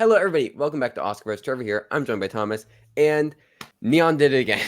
Hello, everybody. Welcome back to Oscar vs. Trevor here. I'm joined by Thomas, and Neon did it again.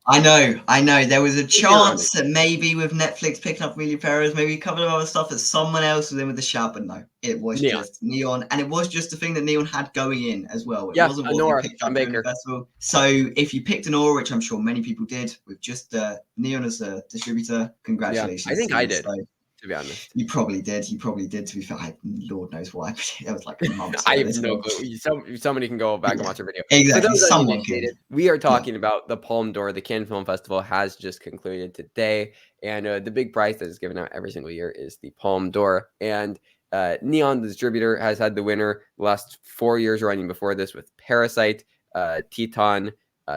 I know. There was a It's ironic. chance that maybe with Netflix picking up Emilia Perez, maybe a couple of other stuff that someone else was in with the shout, but no, it was Neon. just Neon, and it was just the thing that Neon had going in as well. It Yeah, wasn't what they Anora, picked Sean up during the Baker. festival. So if you picked Anora, which I'm sure many people did, with just Neon as a distributor, congratulations. Yeah, I think to I you. did, So, to be honest. you probably did. You probably did. To be fair, Lord knows why. That was like months I ago. have This no film. clue. Somebody can go back and watch a video. For Exactly. those Someone can. uninitiated, we are talking about the Palme d'Or. The Cannes Film Festival has just concluded today, and the big prize that is given out every single year is the Palme d'Or. And Neon, the distributor, has had the winner the last 4 years running before this with Parasite, Teton,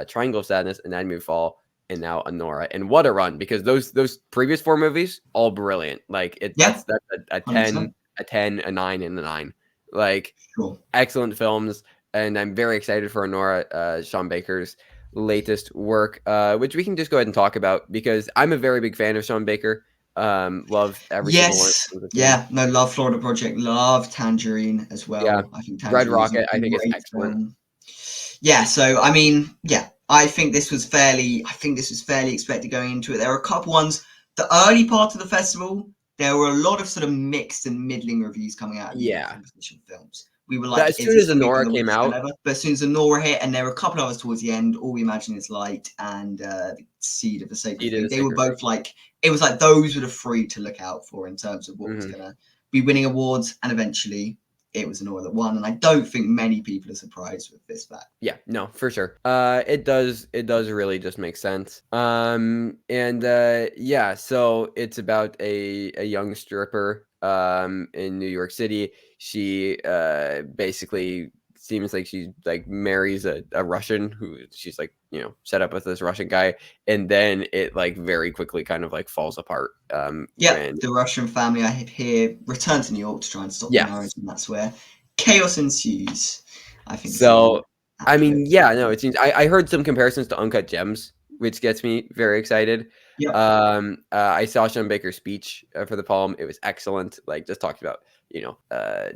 Triangle of Sadness, Anatomy of Fall, and now Anora. And what a run, because those previous 4 movies, all brilliant. Like that's a 10, 100%. a 10, a 9, and a 9. Like Sure. excellent films, and I'm very excited for Anora, Sean Baker's latest work, which we can just go ahead and talk about because I'm a very big fan of Sean Baker. Love every single one of his films. No, love Florida Project, love Tangerine as well. Yeah, I think Red Tangerine is Rocket, a I think, is great excellent. film. Yeah, so I mean, yeah, I think this was fairly expected going into it. There were a couple ones. The early part of the festival, there were a lot of sort of mixed and middling reviews coming out of the Yeah, competition films. We were that like, as is soon this as going to be Anora the came worst film out, ever? But as soon as Anora hit, and there were a couple of others towards the end, All We Imagine Is Light and The Seed of the Sacred Thing, they were both like, it was like those were the 3 to look out for in terms of what was going to be winning awards, and eventually it was Anora that won, and I don't think many people are surprised with this fact. Yeah, no, for sure. It does really just make sense. Yeah, so it's about a young stripper in New York City. She basically seems like she like marries a Russian who she's like, set up with this Russian guy, and then it like very quickly kind of like falls apart. The Russian family I hear return to New York to try and stop the marriage, and that's where chaos ensues. I think so. I mean, yeah, no, it seems. I heard some comparisons to Uncut Gems, which gets me very excited. Yeah. I saw Sean Baker's speech for the Palme. It was excellent. Like, just talked about,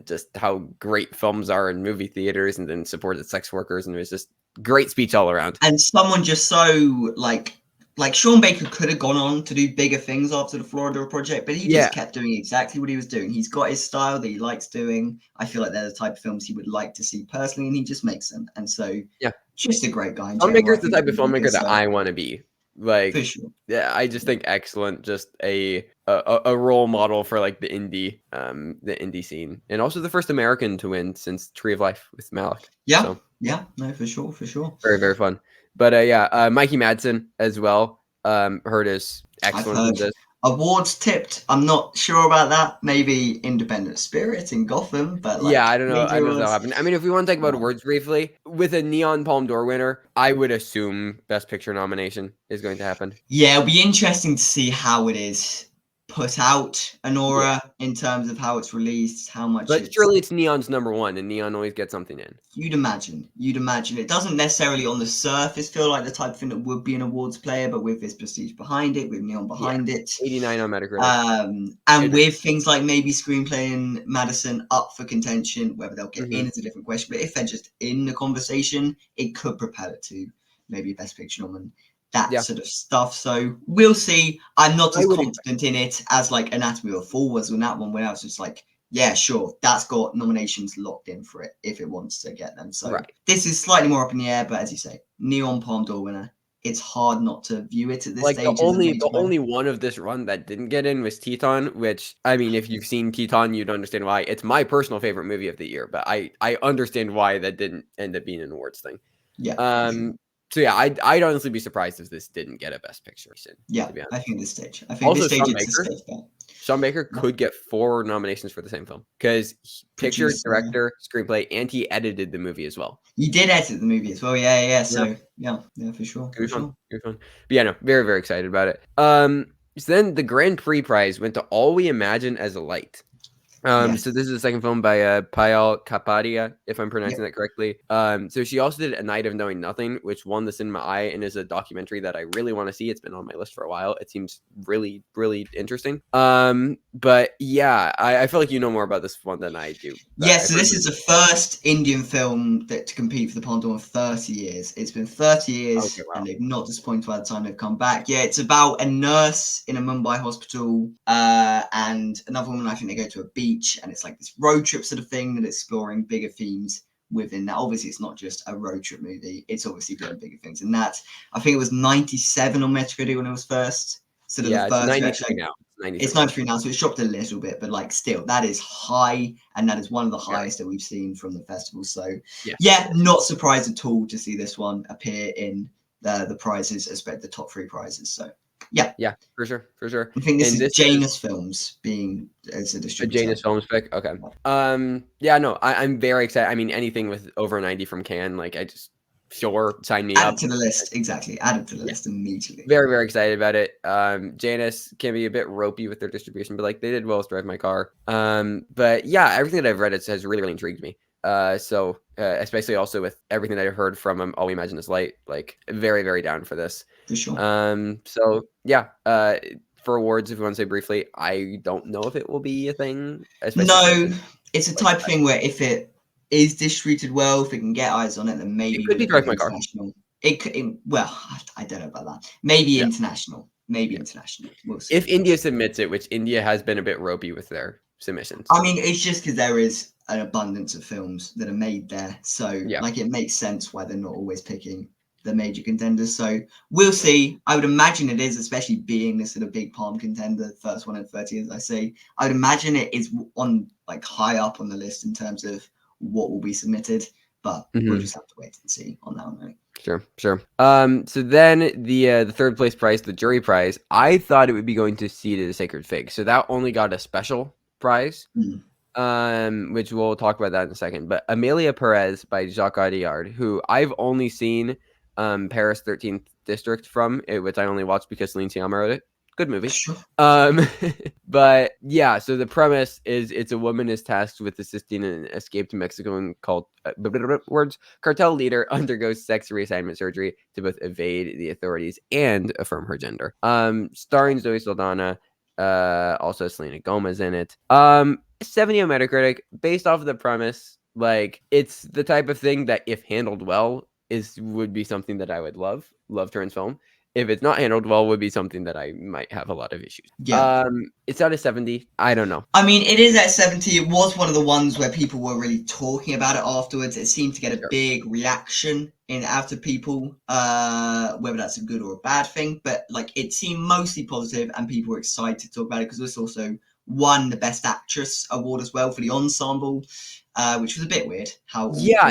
just how great films are in movie theaters, and then supported sex workers, and it was just great speech all around. And someone just so like Sean Baker could have gone on to do bigger things after the Florida Project, but he just kept doing exactly what he was doing. He's got his style that he likes doing. I feel like they're the type of films he would like to see personally, and he just makes them. And so, just a great guy in Sean general. Baker's the type of filmmaker that I want to be. Like, for sure. Yeah, I just think excellent. Just a role model for like the indie scene, and also the first American to win since Tree of Life with Malick. Yeah, no, for sure. Very, very fun. But Mikey Madsen as well. Heard is excellent. I've heard awards tipped. I'm not sure about that. Maybe Independent Spirit in Gotham, but like, I don't know. I don't know what happened. I mean, if we want to talk about awards briefly, with a Neon Palme d'Or winner, I would assume Best Picture nomination is going to happen. Yeah, it'll be interesting to see how it is put out, Anora, in terms of how it's released, how much. But surely it's Neon's number 1, and Neon always gets something in. You'd imagine. It doesn't necessarily on the surface feel like the type of thing that would be an awards player, but with this prestige behind it, with Neon behind it, 89 on Metacritic, and with things like maybe Screenplay and Madison up for contention, whether they'll get in is a different question. But if they're just in the conversation, it could propel it to maybe Best Picture nomination. That sort of stuff. So we'll see. I'm not as confident in it as like Anatomy of a Fall was on that one, where I was just like, yeah, sure, that's got nominations locked in for it if it wants to get them. So this is slightly more up in the air, but as you say, Neon Palme d'Or winner. It's hard not to view it at this stage. The only one of this run that didn't get in was Teton, which, I mean, if you've seen Teton, you'd understand why. It's my personal favorite movie of the year, but I understand why that didn't end up being an awards thing. So yeah, I'd honestly be surprised if this didn't get a Best Picture. Yeah, I think at this stage. I think this stage it's a safe bet. Sean Baker could get 4 nominations for the same film because picture, director, screenplay, and he edited the movie as well. He did edit the movie as well. Yeah. So yeah, for sure. Good fun. But yeah, no, very, very excited about it. So then the Grand Prix prize went to All We Imagine as a Light. So this is the second film by Payal Kapadia, if I'm pronouncing that correctly. So she also did A Night of Knowing Nothing, which won the Cinema Eye and is a documentary that I really want to see. It's been on my list for a while. It seems really, really interesting. But yeah, I feel like you know more about this one than I do. So this is the first Indian film to compete for the Palme d'Or in 30 years. It's been 30 years, Okay, wow. and they've not disappointed by the time they've come back. Yeah, it's about a nurse in a Mumbai hospital and another woman. I think they go to a beach, and it's like this road trip sort of thing that exploring bigger themes within that. Obviously, it's not just a road trip movie. It's obviously doing bigger things. And that, I think it was 97 on Metacritic when it was first. Sort of the It's first 93 now. It's 93 now, so it's dropped a little bit, but like still, that is high, and that is one of the highest that we've seen from the festival. So Yes. not surprised at all to see this one appear in the prizes, especially the top 3 prizes. So yeah, for sure. I think this And is Janus Films being as a a distributor. Janus Films pick. Okay. Yeah, no, I'm very excited. I mean, anything with over 90 from Cannes, like sure, sign me Add up. it to the list. Exactly. Add it to the list immediately. Very, very excited about it. Janus can be a bit ropey with their distribution, but like they did well with Drive My Car. But yeah, everything that I've read has really, really intrigued me. So especially also with everything that I've heard from All We Imagine Is Light, like very, very down for this. For sure. So yeah, for awards, if you want to say briefly, I don't know if it will be a thing. No, it's a type of thing where if it is distributed well, if it can get eyes on it, then maybe it could be Drive My Car. It could, well, I don't know about that. Maybe international. International. We'll see. If India submits it, which India has been a bit ropey with their submissions. I mean, it's just because there is an abundance of films that are made there. So, like, it makes sense why they're not always picking the major contenders. So, we'll see. I would imagine it is, especially being this sort of big Palm contender, first one in 30, as I say. I would imagine it is on, like, high up on the list in terms of what will be submitted. But we'll just have to wait and see on that one, right? Sure. So then the third place prize, the jury prize, I thought it would be going to Seed of the Sacred Fig. So that only got a special prize, which we'll talk about that in a second. But Emilia Perez by Jacques Audiard, who I've only seen Paris 13th District from, which I only watched because Celine Sciamma wrote it. Good movie. Sure. But yeah, so the premise is it's a woman is tasked with assisting an escaped Mexican cartel leader undergoes sex reassignment surgery to both evade the authorities and affirm her gender. Starring Zoe Saldana, also Selena Gomez in it. 70 on Metacritic, based off of the premise. Like, it's the type of thing that if handled well would be something that I would love Turin's film. If it's not handled well, would be something that I might have a lot of issues. It's out of 70. I don't know. I mean, it is at 70. It was one of the ones where people were really talking about it afterwards. It seemed to get a big reaction out of people, whether that's a good or a bad thing. But like, it seemed mostly positive, and people were excited to talk about it because this also won the Best Actress award as well for the ensemble. Which was a bit weird.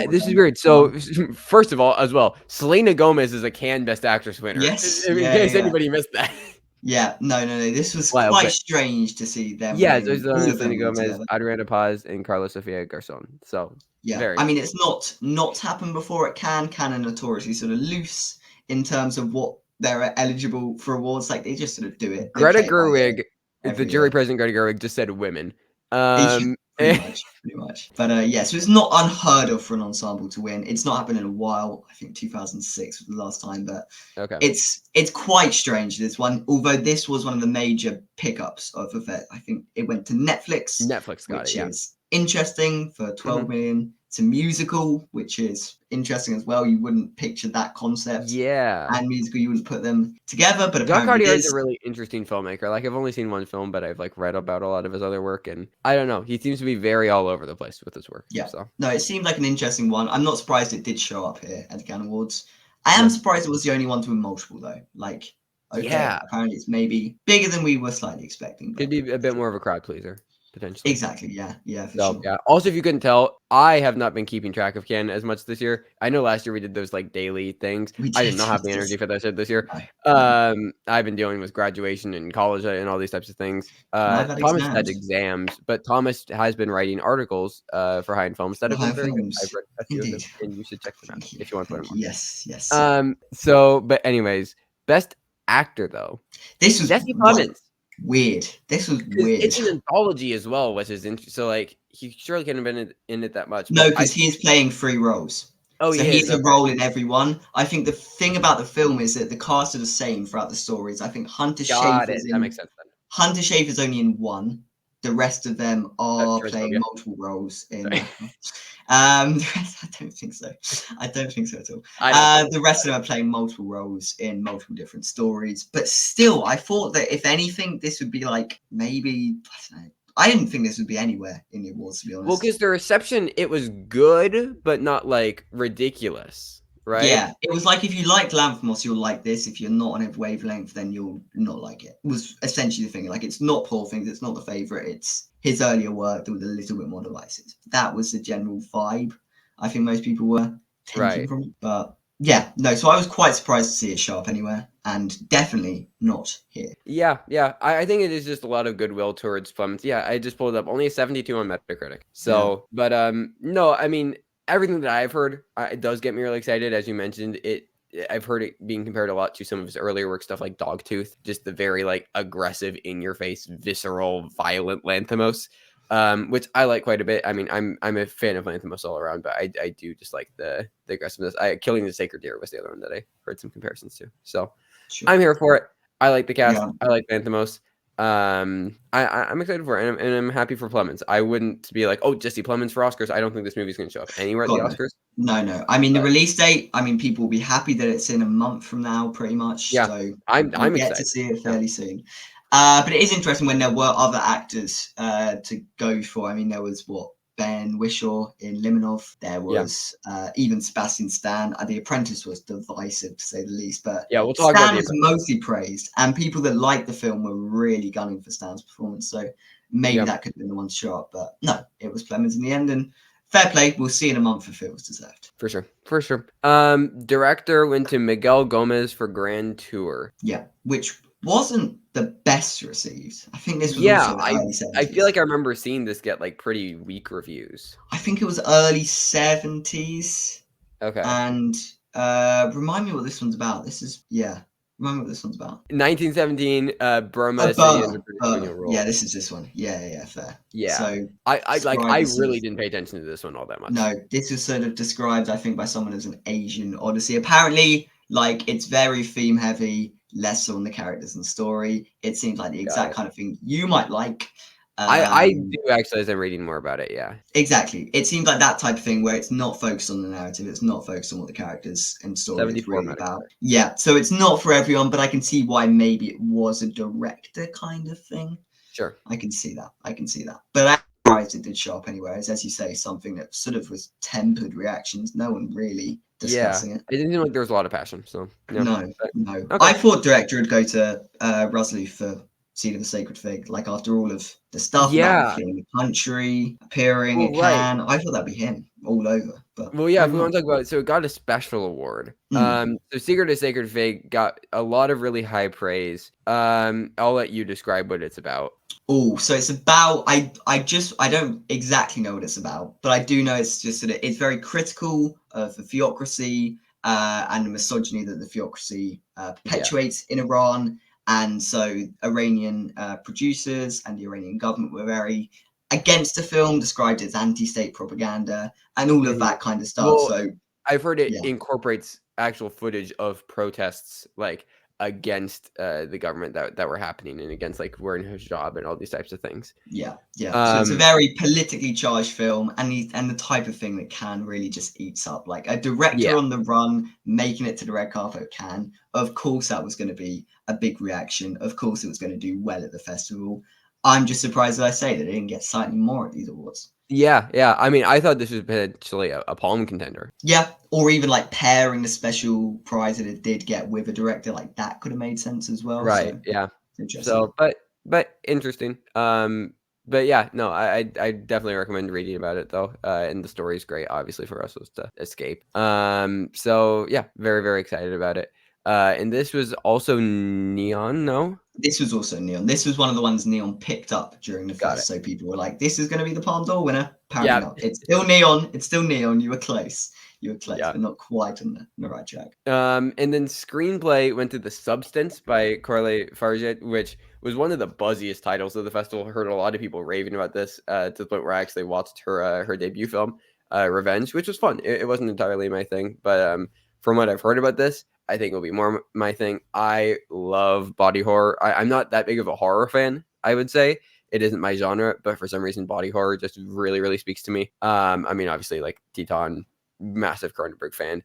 This is weird. So, first of all, as well, Selena Gomez is a Cannes Best Actress winner. Yes. In case anybody missed that. Yeah, no. This was quite strange to see them. Yeah, there's Selena Gomez, Adriana Paz, and Carlos Sofia Garcon. So, I mean, it's not happened before at Cannes. Cannes are notoriously sort of loose in terms of what they're eligible for awards. Like, they just sort of do it. Greta Gerwig, the jury president Greta Gerwig, just said women. Pretty much. But so it's not unheard of for an ensemble to win. It's not happened in a while. I think 2006 was the last time, but it's quite strange, this one. Although this was one of the major pickups of it. I think it went to Netflix. Netflix got which it, is interesting for 12 million. It's a musical, which is interesting as well. You wouldn't picture that concept. And musical, you wouldn't put them together, but apparently Jacques Audiard is a really interesting filmmaker. Like, I've only seen one film, but I've like read about a lot of his other work, and I don't know. He seems to be very all over the place with his work. So. No, it seemed like an interesting one. I'm not surprised it did show up here at the Cannes Awards. I am surprised it was the only one to win multiple, though. Like, apparently it's maybe bigger than we were slightly expecting. Could be a bit more of a crowd pleaser. Potentially. Exactly, yeah, for sure. Yeah. Also, if you couldn't tell, I have not been keeping track of Cannes as much this year. I know last year we did those like daily things. I did not have the energy for that shit this year. I've been dealing with graduation and college and all these types of things. Thomas had exams, but Thomas has been writing articles for High End Films that have been very good. I've read a few of them, and you should check them out if you want to learn more. Yes. So, but anyways, Best Actor though. This was Jesse Plemons. Weird. This was Because weird. it's an anthology as well, which is interesting. So like he surely couldn't have been in it that much. No, But because he is playing 3 roles. So he he is has a okay. role in every one. I think the thing about the film is that the cast are the same throughout the stories. I think Got it. That makes sense then. Hunter Schafer's only in one. The rest of them are playing Transphobia. multiple roles in. Sorry. I don't think so. I don't think so at all. I don't think The rest of them are playing multiple roles in multiple different stories. But still, I thought that if anything, this would be like maybe I don't know. I didn't think this would be anywhere in the awards, to be honest. Well, because the reception, it was good, but not like ridiculous, right? Yeah, it was like if you liked Lanthimos, you'll like this. If you're not on a wavelength, then you'll not like it. Was essentially the thing. Like it's not Poor Things, it's not the favorite. It's his earlier work with a little bit more devices. That was the general vibe. I think most people were taking from it. But yeah, no. So I was quite surprised to see it show up anywhere, and definitely not here. Yeah. I think it is just a lot of goodwill towards Clemens. Yeah, I just pulled up only a 72 on Metacritic. So, but no, I mean everything that I've heard, it does get me really excited. As you mentioned, I've heard it being compared a lot to some of his earlier work stuff like Dogtooth, just the very like aggressive, in your face, visceral, violent Lanthimos, which I like quite a bit. I mean, I'm a fan of Lanthimos all around, but I do just like the aggressiveness. Killing the Sacred Deer was the other one that I heard some comparisons to. So sure. I'm here for it. I like the cast. Yeah. I like Lanthimos. I'm excited for it, and I'm happy for Plemons. I wouldn't be like, oh, Jesse Plemons for Oscars. I don't think this movie's going to show up anywhere at the Oscars. No. I mean, the release date. I mean, people will be happy that it's in a month from now, pretty much. Yeah, so I'm get excited to see it fairly soon. But it is interesting when there were other actors to go for. I mean, there was Ben Whishaw in Limonov. There was even Sebastian Stan. The Apprentice was divisive, to say the least. But we'll talk Stan about was mostly praised, and people that liked the film were really gunning for Stan's performance. So maybe that could have been the one to show up. But no, it was Plemons in the end. And fair play. We'll see in a month if it was deserved. For sure. Director went to Miguel Gomez for Grand Tour. Yeah, which wasn't the best received. I think this was also early 70s. I feel like I remember seeing this get like pretty weak reviews. I think it was early 70s. Okay. And remind me what this one's about. Remind me what this one's about. 1917, Burma is under British colonial rule. Yeah, this is this one. Yeah, fair. Yeah. So I really didn't pay attention to this one all that much. No, this was sort of described, I think, by someone as an Asian Odyssey. Apparently, like it's very theme heavy, less on the characters and story. It seems like the exact kind of thing you might like. I do actually, as I'm reading more about it. Yeah, exactly. It seems like that type of thing where it's not focused on the narrative. It's not focused on what the characters and story is really about. Yeah, so it's not for everyone, but I can see why maybe it was a director kind of thing. Sure, I can see that. But I'm surprised it did show up anywhere. As you say, something that sort of was tempered reactions. No one really discussing it. It didn't seem like there was a lot of passion. So no. Okay. I thought director would go to Ruslu for Seed of the Sacred Fig. Like after all of the stuff about fleeing the country, appearing in Cannes, I thought that'd be him all over. But if we want to talk about it, so it got a special award. So Secret of the Sacred Fig got a lot of really high praise. I'll let you describe what it's about. Oh, so it's about I don't exactly know what it's about, but I do know it's just that it's very critical of the theocracy and the misogyny that the theocracy perpetuates in Iran. And so Iranian producers and the Iranian government were very against the film, described it as anti-state propaganda and all of that kind of stuff. Well, so I've heard it incorporates actual footage of protests like against the government that were happening and against like wearing hijab and all these types of things. So it's a very politically charged film and the type of thing that Cannes really just eats up. Like a director on the run making it to the red carpet at Cannes. Of course that was going to be a big reaction. Of course it was going to do well at the festival. I'm just surprised that I say that it didn't get slightly more at these awards. Yeah. I mean, I thought this was potentially a palm contender. Yeah, or even like pairing the special prize that it did get with a director, like that could have made sense as well. Right. So, yeah. Interesting. So, but interesting. But yeah, no, I definitely recommend reading about it though. And the story is great, obviously, for us was to escape. So yeah, very, very excited about it. And this was also Neon, no? This was also Neon. This was one of the ones Neon picked up during the fest. So people were like, this is going to be the Palme d'Or winner. Apparently not. It's still Neon. You were close, but not quite on the right track. And then screenplay went to The Substance by Corley Farget, which was one of the buzziest titles of the festival. I heard a lot of people raving about this to the point where I actually watched her debut film, Revenge, which was fun. It wasn't entirely my thing, but from what I've heard about this, I think it'll be more my thing. I love body horror. I'm not that big of a horror fan, I would say. It isn't my genre, but for some reason, body horror just really, really speaks to me. I mean, obviously, like Teton, massive Cronenberg fan.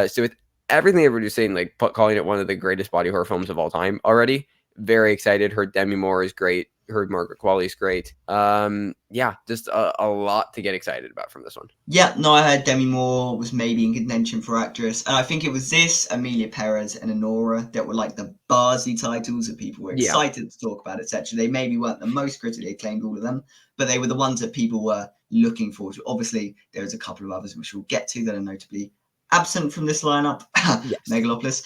So with everything everybody's saying, like calling it one of the greatest body horror films of all time already, very excited. Heard Demi Moore is great. Heard Margaret Qualley is great. Yeah, just a lot to get excited about from this one. Yeah, no, I heard Demi Moore was maybe in contention for actress, and I think it was this, Emilia Perez, and Anora that were like the buzzy titles that people were Yeah. excited to talk about, etc. They maybe weren't the most critically acclaimed, all of them, but they were the ones that people were looking forward to. Obviously, there's a couple of others which we'll get to that are notably absent from this lineup, Yes. Megalopolis.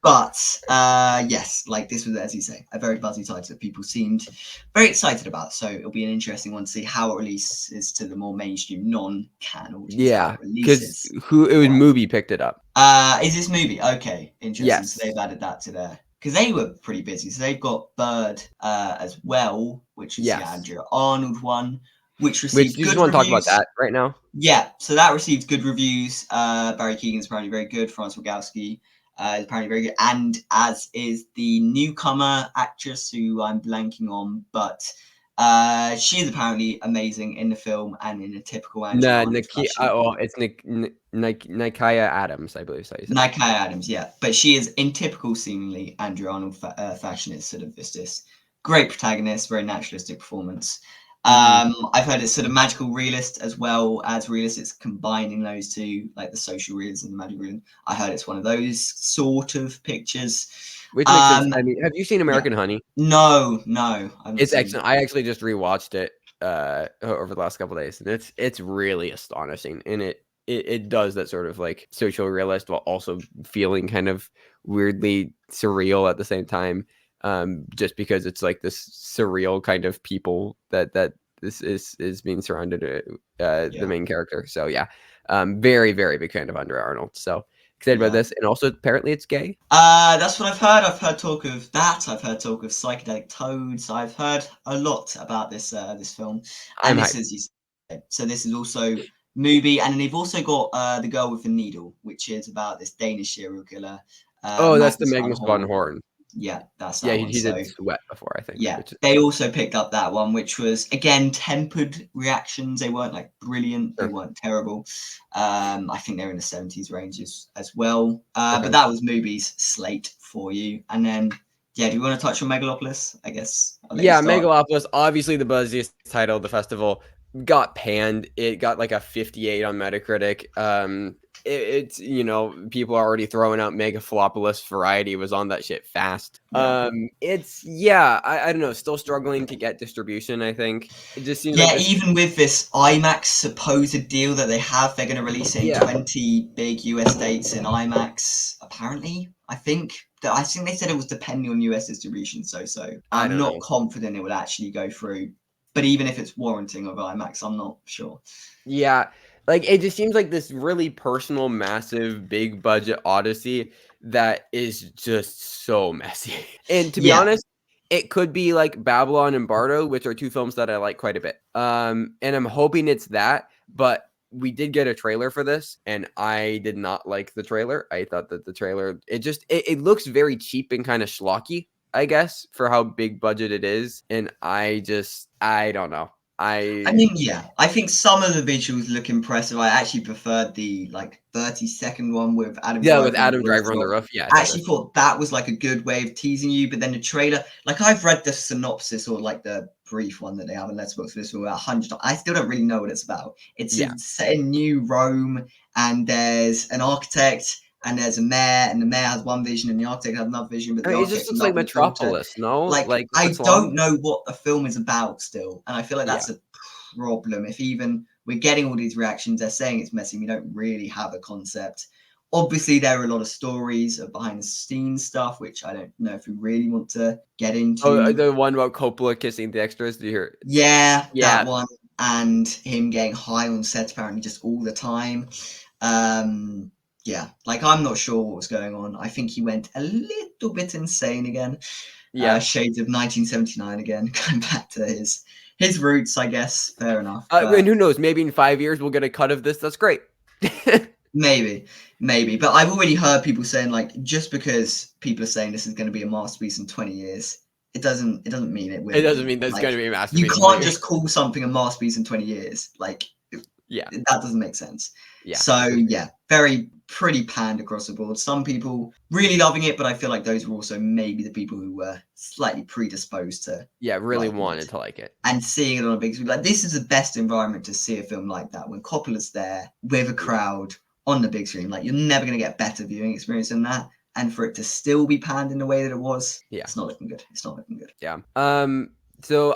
But yes, like this was, as you say, a very buzzy title that people seemed very excited about. So it'll be an interesting one to see how it releases to the more mainstream non-canon audience. How Yeah, it because releases. it was Movie picked it up. Is this movie okay? Interesting. So Yes. they've added that to their because they were pretty busy. So they've got Bird as well, which is Yes. Andrea Arnold one, which Which received you just good want to talk about reviews. that right now? Yeah, so that received good reviews. Barry Keegan's apparently very good. Franz Rogowski is apparently very good, and as is the newcomer actress who I'm blanking on, but she is apparently amazing in the film and in a typical Andrea Arnold fashion. It's Nikaya Adams, I believe. So you said. Nakai Adams, yeah, but she is in typical, seemingly Andrea Arnold fashion. It's sort of this great protagonist, very naturalistic performance. I've heard it's sort of magical realist as well as realist. It's combining those two, like the social realism and the magical realism. I heard it's one of those sort of pictures. Which makes sense. I mean, have you seen Yeah. American Honey? No, I've not It's seen. excellent. I actually just rewatched it over the last couple of days, and it's really astonishing, and it does that sort of like social realist while also feeling kind of weirdly surreal at the same time. Just because it's like this surreal kind of people that this is being surrounded the main character. So yeah, very very big fan of Andrea Arnold. So excited about this, and also apparently it's gay. That's what I've heard. I've heard talk of that. I've heard talk of psychedelic toads. I've heard a lot about this this film, and this is, you said, so this is also movie, and then they've also got The Girl with the Needle, which is about this Danish serial killer. That's the Magnus Magnus von Horn. Yeah, that's Yeah, that one. he So did Sweat before, I think. yeah, Which is they also picked up that one, which was again tempered reactions. They weren't like brilliant. They weren't terrible. I think they're in the 70s ranges as well. But that was movies slate for you. And then yeah, do you want to touch on Megalopolis? I guess. Megalopolis, obviously the buzziest title of the festival, got panned. It got like a 58 on Metacritic. It's people are already throwing out Megalopolis. Variety was on that shit fast. It's I don't know, still struggling to get distribution. I think it just seems like even with this IMAX supposed deal that they have, they're going to release it in 20 big US states in IMAX. Apparently, I think they said it was depending on US distribution. So I'm not confident it would actually go through. But even if it's warranting of IMAX, I'm not sure. Yeah, like it just seems like this really personal, massive, big budget odyssey that is just so messy. And to be honest, it could be like Babylon and Bardo, which are two films that I like quite a bit. And I'm hoping it's that, but we did get a trailer for this, and I did not like the trailer. I thought that the trailer, it looks very cheap and kind of schlocky, I guess, for how big budget it is. And I don't know. I mean, yeah, I think some of the visuals look impressive. I actually preferred the like 30-second one with Adam Driver. With Adam Driver on the roof. Yeah, I actually thought that was like a good way of teasing you. But then the trailer, like I've read the synopsis or like the brief one that they have in Letterboxd for this film about 100 times. I still don't really know what it's about. It's set in New Rome, and there's an architect. And there's a mayor, and the mayor has one vision, and the architect has another vision. But the it just looks like Metropolis, no? Like I don't know what the film is about still, and I feel like that's a problem. If even we're getting all these reactions, they're saying it's messy. We don't really have a concept. Obviously, there are a lot of stories of behind the scenes stuff, which I don't know if we really want to get into. Oh, the one about Coppola kissing the extras. Do you hear? Yeah, that one, and him getting high on set apparently just all the time. Yeah, like I'm not sure what was going on. I think he went a little bit insane again. Yeah. Shades of 1979 again, going back to his roots, I guess. Fair enough. And who knows? Maybe in 5 years we'll get a cut of this. That's great. Maybe. But I've already heard people saying, like, just because people are saying this is going to be a masterpiece in 20 years, it doesn't mean it will. It doesn't mean that's like, going to be a you masterpiece. can't just call something a masterpiece in 20 years. Like, yeah, that doesn't make sense. Yeah. So yeah, pretty panned across the board. Some people really loving it, but I feel like those were also maybe the people who were slightly predisposed to really liking wanted it. to like it. And seeing it on a big screen, like this is the best environment to see a film like that when Coppola's there with a crowd on the big screen. Like you're never going to get better viewing experience than that. And for it to still be panned in the way that it was, it's not looking good. It's not looking good. Yeah. So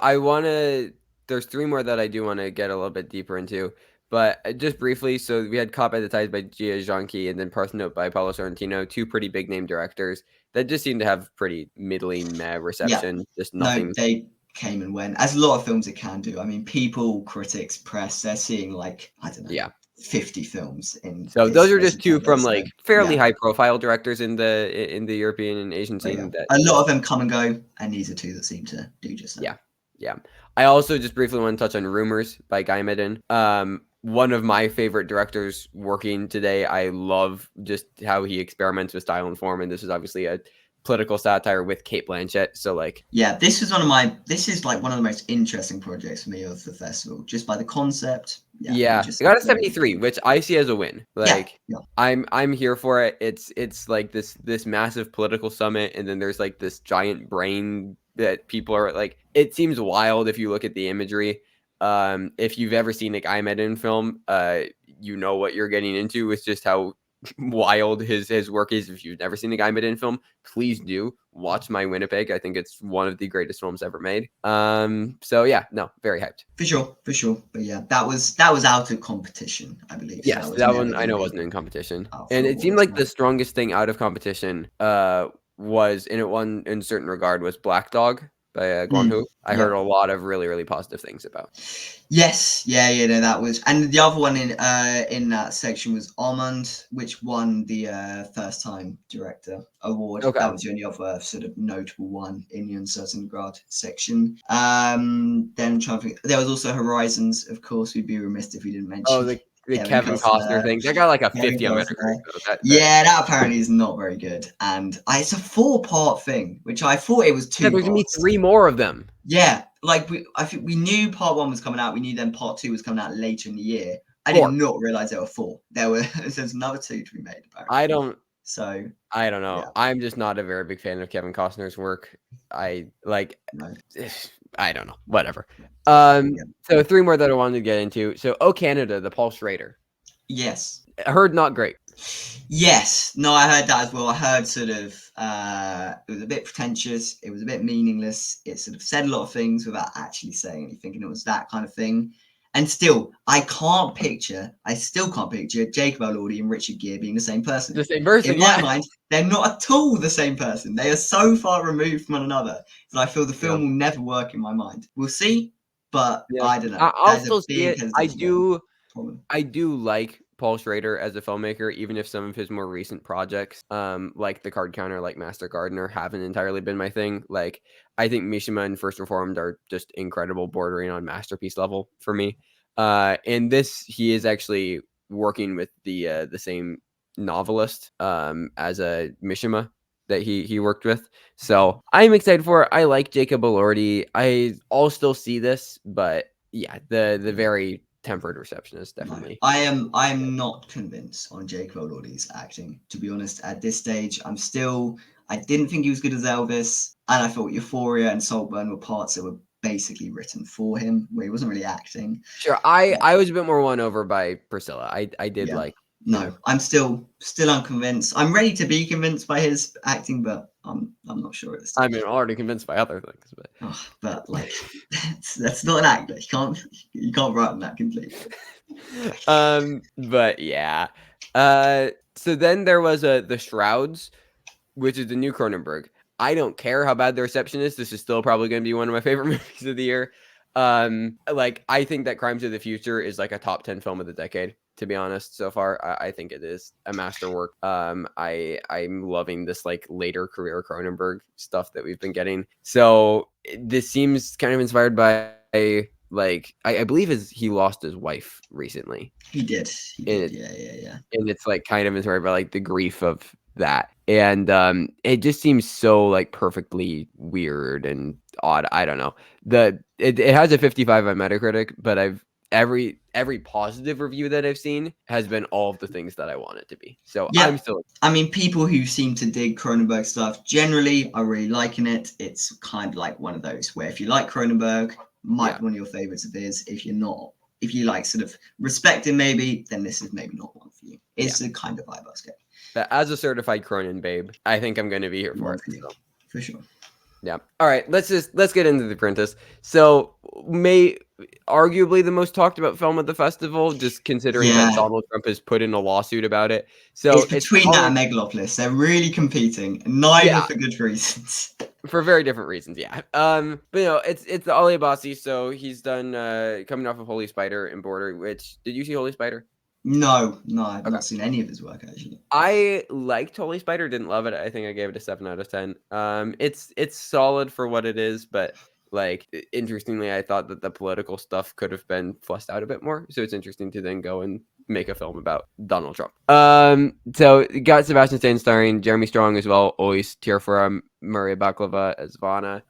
there's 3 more that I do want to get a little bit deeper into. But just briefly, so we had Caught by the Tides by Gia Zhanki and then Parthenope by Paulo Sorrentino, 2 pretty big name directors that just seem to have pretty middling reception. Just nothing. No, they came and went, as a lot of films it can do. I mean, people, critics, press, they're seeing like, I don't know, 50 films in. So those are just 2 from like fairly high profile directors in the European and Asian scene. That a lot of them come and go, and these are 2 that seem to do just that. Yeah. I also just briefly want to touch on Rumors by Guy Medan. One of my favorite directors working today. I love just how he experiments with style and form, and this is obviously a political satire with Cate Blanchett. So like, this is like one of the most interesting projects for me of the festival, just by the concept. I got a 73, which I see as a win. Like, I'm here for it. It's like this massive political summit, and then there's like this giant brain that people are like. It seems wild if you look at the imagery. If you've ever seen a Guy Medan film, you know what you're getting into with just how wild his work is. If you've never seen a Guy Medan film, please do watch My Winnipeg. I think it's one of the greatest films ever made. So yeah, no, very hyped. For sure. But yeah, that was out of competition, I believe. Yes, that one I know wasn't in competition, and it seemed like the strongest thing out of competition was, and it won in certain regard, was Black Dog by Guan Hu. I heard a lot of really, really positive things about. Yes, no, that was, and the other one in that section was Almond, which won the first time director award. Okay. That was the only other sort of notable one in the Uncertain Regard section. Then I'm trying to think, there was also Horizons, of course. We'd be remiss if we didn't mention. Oh, the Kevin Costner thing. That got like a 50 on Metacritic. That apparently is not very good. And it's a 4-part thing, which I thought it was 2 parts. There's going to be 3 more of them. Yeah, like I think we knew part 1 was coming out. We knew then part 2 was coming out later in the year. I did not realize there were 4. There's another 2 to be made, apparently. I don't know. Yeah. I'm just not a very big fan of Kevin Costner's work. I don't know. Whatever. So 3 more that I wanted to get into. So Oh Canada, the Paul Schrader. Yes. I heard not great. Yes. No, I heard that as well. I heard sort of it was a bit pretentious. It was a bit meaningless. It sort of said a lot of things without actually saying anything, and it was that kind of thing. And still, I still can't picture Jacob Elordi and Richard Gere being the same person. In my mind, they're not at all the same person. They are so far removed from one another that I feel the film will never work in my mind. We'll see, but I don't know. I'll still see it. I do like Paul Schrader as a filmmaker, even if some of his more recent projects, like The Card Counter, like Master Gardener, haven't entirely been my thing. Like, I think Mishima and First Reformed are just incredible, bordering on masterpiece level for me. And this, he is actually working with the same novelist as a Mishima that he worked with. So I'm excited for it. I like Jacob Elordi. I'll still see this, but yeah, the very tempered reception is definitely. I'm not convinced on Jacob Elordi's acting, to be honest. At this stage, I didn't think he was good as Elvis, and I thought Euphoria and Saltburn were parts that were basically written for him, where he wasn't really acting. Sure, I was a bit more won over by Priscilla. I did like. No, I'm still unconvinced. I'm ready to be convinced by his acting, but I'm not sure at this stage. I mean, I'm already convinced by other things, but like that's not an actor. You can't write on that completely. But yeah. So then there was the Shrouds, which is the new Cronenberg. I don't care how bad the reception is. This is still probably going to be one of my favorite movies of the year. Like, I think that Crimes of the Future is like a top 10 film of the decade. to be honest. So far, I think it is a masterwork. I'm loving this like later career Cronenberg stuff that we've been getting. So this seems kind of inspired by like I believe he lost his wife recently. He did. And Yeah. and it's like kind of inspired by like the grief of that. And it just seems so like perfectly weird and odd. I don't know. It has a 55 on Metacritic, but every positive review that I've seen has been all of the things that I want it to be. So Yeah. I'm still. I mean, people who seem to dig Cronenberg stuff generally are really liking it. It's kind of like one of those where if you like Cronenberg, might be one of your favorites of his. If you're not, if you like sort of respect him, maybe, then this is maybe not one for you. It's the kind of vibe I was getting. But as a certified Cronen babe, I think I'm going to be here for it. So. For sure. Yeah. All right. Let's get into The Apprentice. So, arguably the most talked about film at the festival, just considering that Donald Trump has put in a lawsuit about it. So it's between that and Megalopolis. They're really competing, neither for good reasons. For very different reasons, yeah. But it's Ali Abbasi, so he's done coming off of Holy Spider and Border. Which did you see Holy Spider? No, I've not seen any of his work actually. I liked Holy Spider, didn't love it. I think I gave it a 7 out of 10. It's solid for what it is, but like interestingly, I thought that the political stuff could have been fleshed out a bit more. So it's interesting to then go and make a film about Donald Trump. So got Sebastian Stan starring, Jeremy Strong as well, always Tearfura, Maria Baklava as Vanna.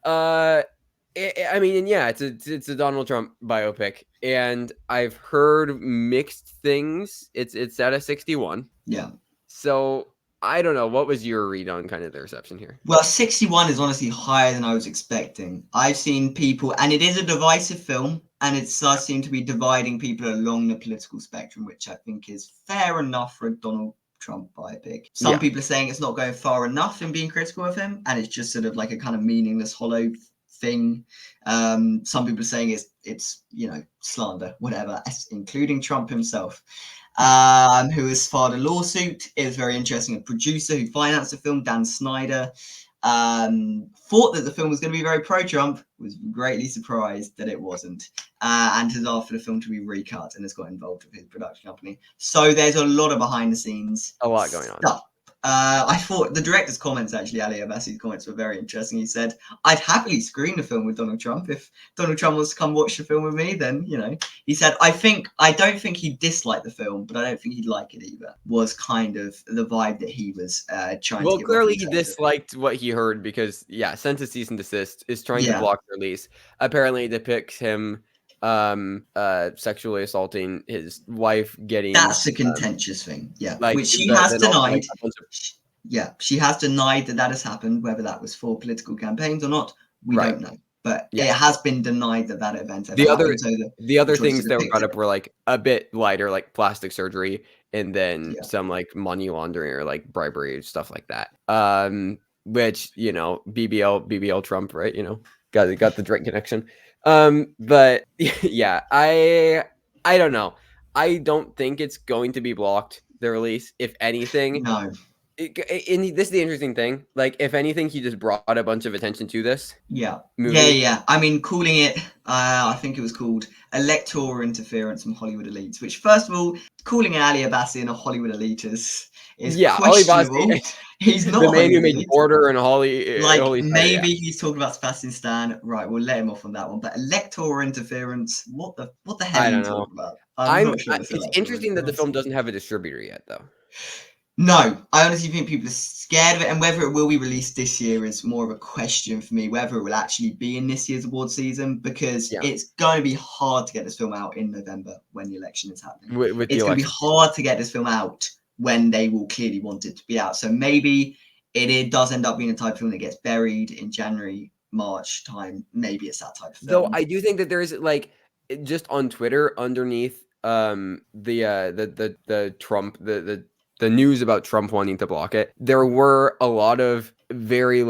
It's a Donald Trump biopic, and I've heard mixed things. It's at a 61. Yeah. So I don't know. What was your read on kind of the reception here? Well, 61 is honestly higher than I was expecting. I've seen people, and it is a divisive film, and it does seem to be dividing people along the political spectrum, which I think is fair enough for a Donald Trump biopic. Some people are saying it's not going far enough in being critical of him, and it's just sort of like a kind of meaningless, hollow thing. Some people are saying it's slander, whatever, including Trump himself. Who has filed a lawsuit. It was very interesting. A producer who financed the film, Dan Snyder, thought that the film was going to be very pro-Trump, was greatly surprised that it wasn't, and has asked for the film to be recut and has got involved with his production company. So there's a lot of behind the scenes A lot going on. stuff. I thought the director's comments, actually, Ali Abbasi's comments, were very interesting. He said, I'd happily screen the film with Donald Trump. If Donald Trump wants to come watch the film with me, then, he said, I don't think he'd dislike the film, but I don't think he'd like it either, was kind of the vibe that he was trying to give. Well, clearly he disliked what he heard because, sent a cease and desist, is trying to block release. Apparently it depicts him sexually assaulting his wife, getting that's a contentious thing, which she has denied. She has denied that has happened. Whether that was for political campaigns or not, we don't know, but it has been denied that event ever happened. So the other things that were brought up were like a bit lighter, like plastic surgery, and then some like money laundering or like bribery, stuff like that. Which BBL Trump, right? Got the direct connection. But I don't know. I don't think it's going to be blocked, the release. If anything, no. And this is the interesting thing. Like, if anything, he just brought a bunch of attention to this. movie. I mean, calling it, I think it was called electoral interference from Hollywood elites. Which, first of all, calling Ali Abbasi and a Hollywood elite is questionable. He's not the man who made Border and Holy. Maybe he's talking about Sebastian Stan. Right, we'll let him off on that one. But electoral interference, what the hell are you talking about? I'm not sure. It's interesting that the film doesn't have a distributor yet, though. No, I honestly think people are scared of it, and whether it will be released this year is more of a question for me, whether it will actually be in this year's award season, because it's going to be hard to get this film out in November when the election is happening. It's going to be hard to get this film out when they will clearly want it to be out. So maybe it does end up being a type of film that gets buried in January, March time. Maybe it's that type of film. Though I do think that there is, like, just on Twitter underneath the Trump, the news about Trump wanting to block it, there were a lot of very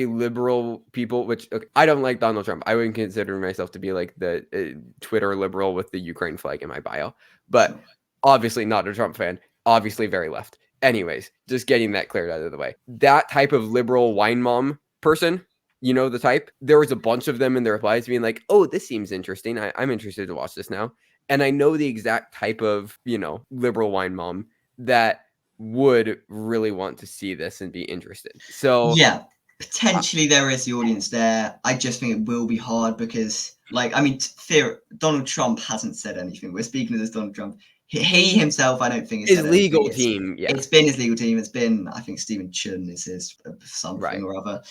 liberal people, which I don't like Donald Trump. I wouldn't consider myself to be like the Twitter liberal with the Ukraine flag in my bio, but obviously not a Trump fan, obviously very left. Anyways, just getting that cleared out of the way. That type of liberal wine mom person, the type, there was a bunch of them in the replies being like, oh, this seems interesting. I'm interested to watch this now. And I know the exact type of, liberal wine mom that would really want to see this and be interested. So yeah, potentially there is the audience there. I just think it will be hard because, like, I mean, Donald Trump hasn't said anything. We're speaking of this Donald Trump. He himself, I don't think, has his said anything. legal team, yeah. It's been his legal team. It's been, I think, Stephen Chun is his something Right. or other.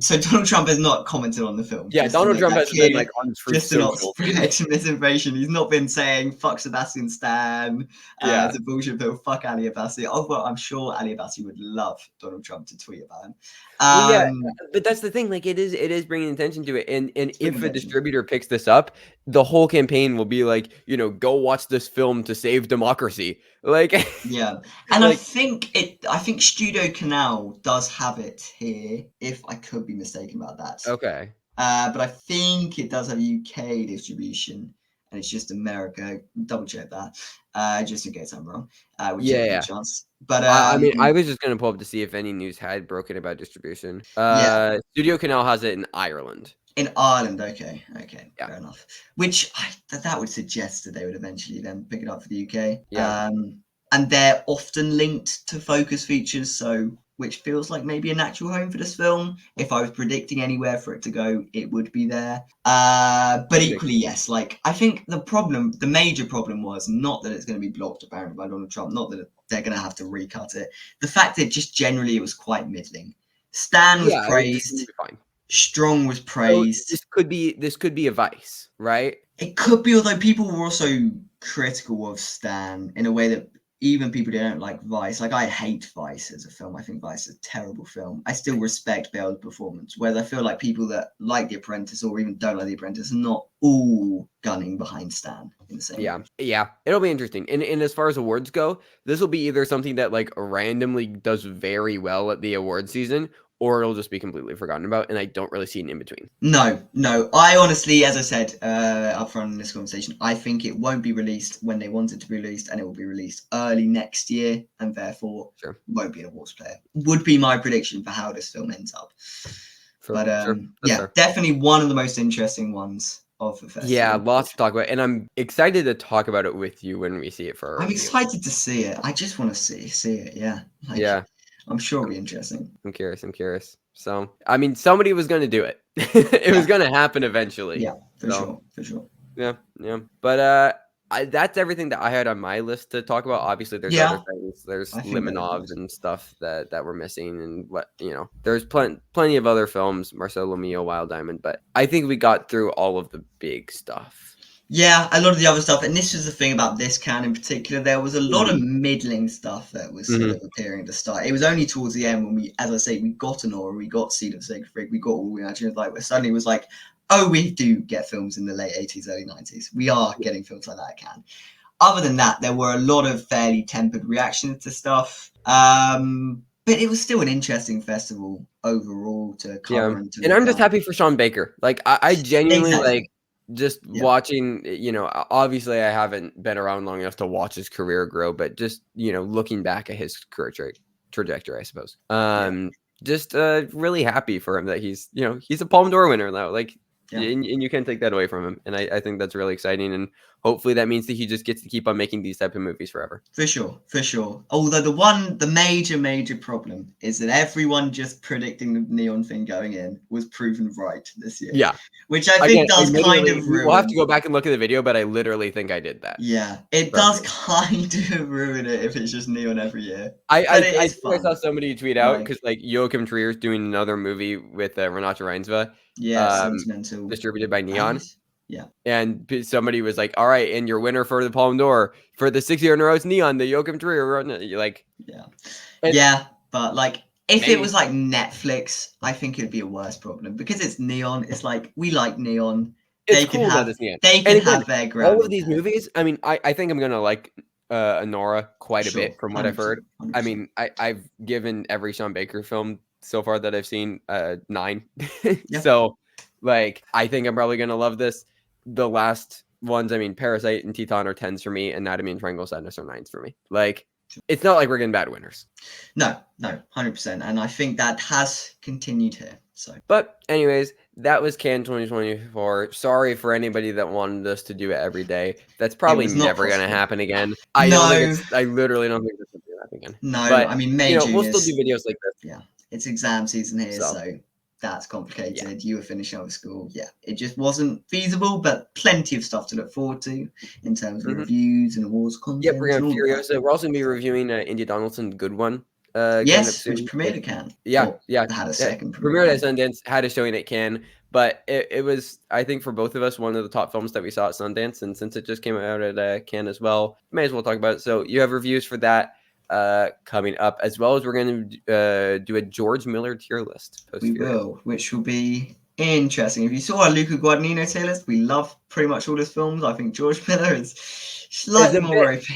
So Donald Trump has not commented on the film. Yeah, Donald Trump has been like on Truth just to not Social. spread misinformation. He's not been saying "fuck Sebastian Stan." Yeah. It's a bullshit film. Fuck Ali Abbasi. Although I'm sure Ali Abbasi would love Donald Trump to tweet about him. Well, yeah, but that's the thing. Like, it is bringing attention to it, and if a distributor picks this up, the whole campaign will be like, go watch this film to save democracy. Like, yeah, and I think Studio Canal does have it here. If I could be mistaken about that. Okay. But I think it does have UK distribution, and it's just America. Double check that, just in case I'm wrong. Which is a good chance. But I mean, I was just gonna pull up to see if any news had broken about distribution. Studio Canal has it in Ireland. In Ireland, okay, Yeah. fair enough. Which that would suggest that they would eventually then pick it up for the UK. Yeah. And they're often linked to focus features, so which feels like maybe a natural home for this film. If I was predicting anywhere for it to go, it would be there. But equally, yes, like I think the major problem was not that it's going to be blocked apparently by Donald Trump, not that they're going to have to recut it. The fact that just generally it was quite middling. Stan was praised. Fine. Strong was praised. So this could be a Vice, right? It could be, although people were also critical of Stan in a way that even people who don't like Vice, like I hate Vice as a film. I think Vice is a terrible film. I still respect Bale's performance, whereas I feel like people that like The Apprentice or even don't like The Apprentice are not all gunning behind Stan in the same way. Yeah, it'll be interesting. And as far as awards go, this will be either something that like randomly does very well at the award season, or it'll just be completely forgotten about, and I don't really see an in-between. No. I honestly, as I said up front in this conversation, I think it won't be released when they want it to be released, and it will be released early next year, and therefore won't be an awards player. Would be my prediction for how this film ends up. Definitely one of the most interesting ones of the festival. Yeah, lots to talk about, and I'm excited to talk about it with you when we see it for our review. Excited to see it. I just want to see it, yeah. I'm sure it'll be interesting. I'm curious. So, I mean, somebody was going to do it. It was going to happen eventually. Yeah, for sure. Yeah. But that's everything that I had on my list to talk about. Obviously, there's other things. There's Limanovs and stuff that we're missing, and there's plenty of other films. Marcelo Mio, Wild Diamond, but I think we got through all of the big stuff. Yeah, a lot of the other stuff, and this was the thing about this can in particular. There was a lot of middling stuff that was sort of appearing at the start. It was only towards the end when we, as I say, we got Anora, we got Seed of Sacred Fig, we got all we imagined. Like suddenly it was like, oh, we do get films in the late 80s, early 90s. We are getting films like that at Cannes. Other than that, there were a lot of fairly tempered reactions to stuff. But it was still an interesting festival overall to cover. And I'm just happy for Sean Baker. like I genuinely like. Just watching, obviously I haven't been around long enough to watch his career grow, but just, looking back at his career trajectory, I suppose. Just really happy for him that he's a Palme d'Or winner now. Like, and you can't take that away from him. And I think that's really exciting. And hopefully that means that he just gets to keep on making these type of movies forever. For sure. Although the major problem is that everyone just predicting the Neon thing going in was proven right this year. Yeah. Which I think does kind of ruin. We'll have to go back and look at the video, but I literally think I did that. Yeah. It does kind of ruin it if it's just Neon every year. I saw somebody tweet out because like Joachim Trier's doing another movie with Renato Reinsva. Yeah, distributed by Neon. Yeah. And somebody was like, all right, and your winner for the Palme d'Or for the 6th year in a row is Neon, the Joachim Trier. Like, but like if it was like Netflix, I think it'd be a worse problem because it's Neon. It's like we like Neon. It's cool that it's Neon. They can have their ground. All of these movies, I mean, I think I'm gonna like Anora quite a bit from what I've heard. 100%. I mean, I've given every Sean Baker film so far that I've seen 9. So like I think I'm probably gonna love this. The last ones, I mean, Parasite and Teton are 10s for me, and Anatomy and Triangle Sadness are 9s for me. Like, it's not like we're getting bad winners. No, 100%. And I think that has continued here. So, but anyways, that was Cannes 2024. Sorry for anybody that wanted us to do it every day. That's probably was not never going to possible. happen again. No. I literally don't think that's going to happen again. No, But, I mean, May, June we'll still is, do videos like this. yeah, it's exam season here, So. so that's complicated. You were finishing up school. Yeah, it just wasn't feasible, but plenty of stuff to look forward to in terms of reviews and awards content. Yep, we're and going all to of that. Furiosa. We're also going to be reviewing India Donaldson's Good One. Coming up Yes, soon. which premiered at Cannes. Yeah, Or yeah. had a second premiere. Premiered at Sundance, had a showing at Cannes, but it was, I think, for both of us, one of the top films that we saw at Sundance, and since it just came out at Cannes as well, may as well talk about it. So you have reviews for that coming up, as well as we're going to do a George Miller tier list. We will, which will be interesting. If you saw our Luca Guadagnino tier list, we love pretty much all his films. I think George Miller is slightly more ropey.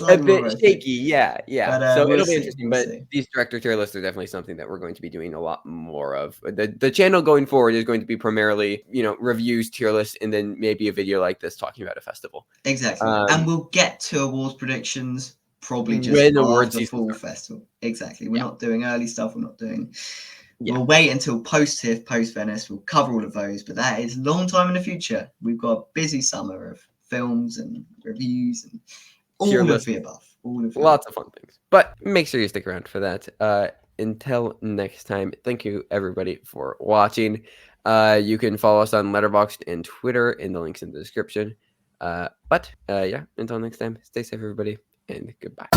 A bit shaky, yeah. But, so we'll it'll be see, interesting. we'll but see. These director tier lists are definitely something that we're going to be doing a lot more of. The channel going forward is going to be primarily, reviews, tier lists, and then maybe a video like this talking about a festival. Exactly. And we'll get to awards predictions probably just when after the full festival. Exactly. We're not doing early stuff. We're not doing. We'll wait until post-TIFF, post-Venice. We'll cover all of those, but that is a long time in the future. We've got a busy summer of films and reviews and all of the above. Lots of fun things. But make sure you stick around for that. Until next time, thank you everybody for watching. You can follow us on Letterboxd and Twitter, and the links in the description. Until next time, stay safe everybody, and goodbye.